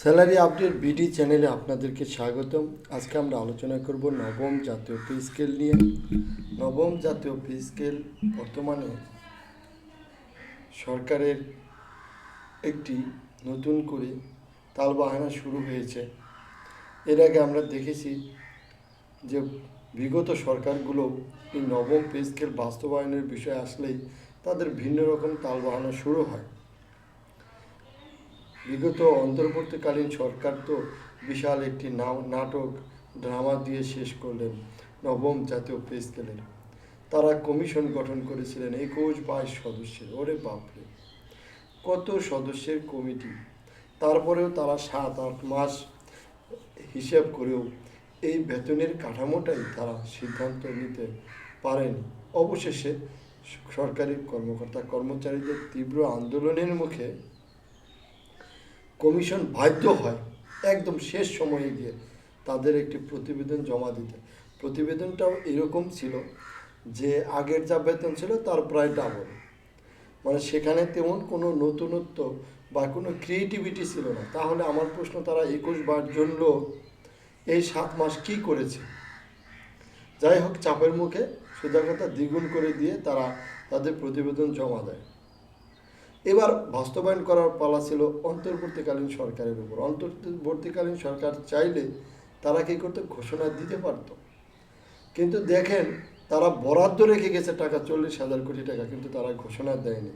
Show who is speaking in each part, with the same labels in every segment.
Speaker 1: Salary update BD চ্যানেলে আপনাদেরকে স্বাগতম। আজকে আমরা আলোচনা করব নবম জাতীয় পে স্কেল নিয়ে। নবম জাতীয় পে স্কেল বর্তমানে সরকারের একটি নতুন করে তালবাহানা শুরু হয়েছে। এর আগে আমরা দেখেছি যে বিগত সরকারগুলো এই নবম পে স্কেল বাস্তবায়নের বিষয় আসলেই তাদের ভিন্ন রকম তালবাহানা শুরু হয়। বিগত অন্তর্বর্তীকালীন সরকার তো বিশাল একটি নাটক ড্রামা দিয়ে শেষ করলেন নবম জাতীয় পে স্কেলের। তারা কমিশন গঠন করেছিলেন 21-22 সদস্যের। ওরে বাপরে, কত সদস্যের কমিটি! তারপরেও তারা 7-8 মাস হিসেব করেও এই বেতনের কাঠামোটাই তারা সিদ্ধান্ত নিতে পারেনি। অবশেষে সরকারি কর্মকর্তা কর্মচারীদের তীব্র আন্দোলনের মুখে কমিশন বাধ্য হয় একদম শেষ সময়ে গিয়ে তাদের একটি প্রতিবেদন জমা দিতে। প্রতিবেদনটাও এরকম ছিল যে আগের যা বেতন ছিল তার প্রায় ডাবল। মানে সেখানে তেমন কোনো নতুনত্ব বা কোনো ক্রিয়েটিভিটি ছিল না। তাহলে আমার প্রশ্ন, তারা 21 জন লোক এই 7 মাস কী করেছে? যাই হোক, চাপের মুখে সোজা কথা দ্বিগুণ করে দিয়ে তারা তাদের প্রতিবেদন জমা দেয়। এবার বাস্তবায়ন করার পালা ছিল অন্তর্বর্তীকালীন সরকারের উপর। অন্তর্বর্তীকালীন সরকার চাইলে তারা কী করতে, ঘোষণা দিতে পারত। কিন্তু দেখেন, তারা বরাদ্দ রেখে গেছে টাকা 40,000 কোটি টাকা, কিন্তু তারা ঘোষণা দেয়নি।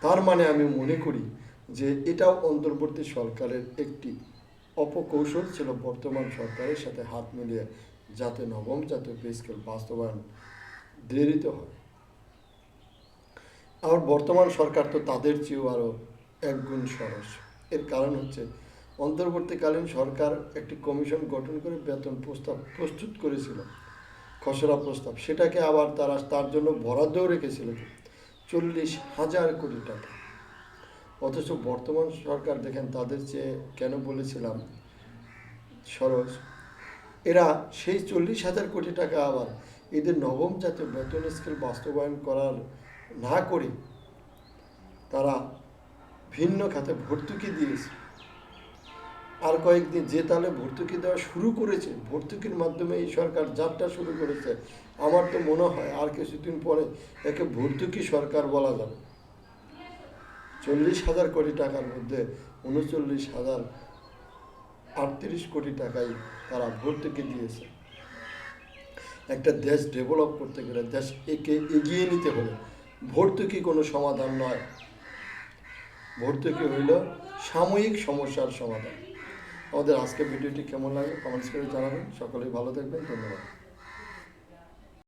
Speaker 1: তার মানে আমি মনে করি যে এটাও অন্তর্বর্তী সরকারের একটি অপকৌশল ছিল বর্তমান সরকারের সাথে হাত মিলিয়ে, যাতে নবম জাতীয় পে স্কেল বাস্তবায়ন দেরিতে হয়। আর বর্তমান সরকার তো তাদের চেয়েও আরও একগুণ সরস। এর কারণ হচ্ছে, অন্তর্বর্তীকালীন সরকার একটি কমিশন গঠন করে বেতন প্রস্তাব প্রস্তুত করেছিল, খসড়া প্রস্তাব। সেটাকে আবার তারা তার জন্য বরাদ্দও রেখেছিল 40,000 কোটি টাকা। অথচ বর্তমান সরকার দেখেন তাদের চেয়ে কেন বলেছিলাম সরস, এরা সেই 40,000 কোটি টাকা আবার এদের নবম জাতীয় বেতন স্কেল বাস্তবায়ন করার না করে তারা ভিন্ন খাতে ভর্তুকি দিয়েছে। আর কয়েকদিন যে তালে ভর্তুকি দেওয়া শুরু করেছে, ভর্তুকির মাধ্যমে এই সরকার যাত্রা শুরু করেছে। আমার তো মনে হয় আর কিছুদিন পরে একে ভর্তুকি সরকার বলা যাবে। 40,000 কোটি টাকার মধ্যে 39,038 কোটি টাকাই তারা ভর্তুকি দিয়েছে। একটা দেশ ডেভেলপ করতে গেলে, দেশ একে এগিয়ে নিতে হলে ভর্তুকি কোনো সমাধান নয়। ভর্তুকি হইল সাময়িক সমস্যার সমাধান। আমাদের আজকের ভিডিওটি কেমন লাগে কমেন্টস করে জানাবেন। সকলেই ভালো থাকবেন। ধন্যবাদ।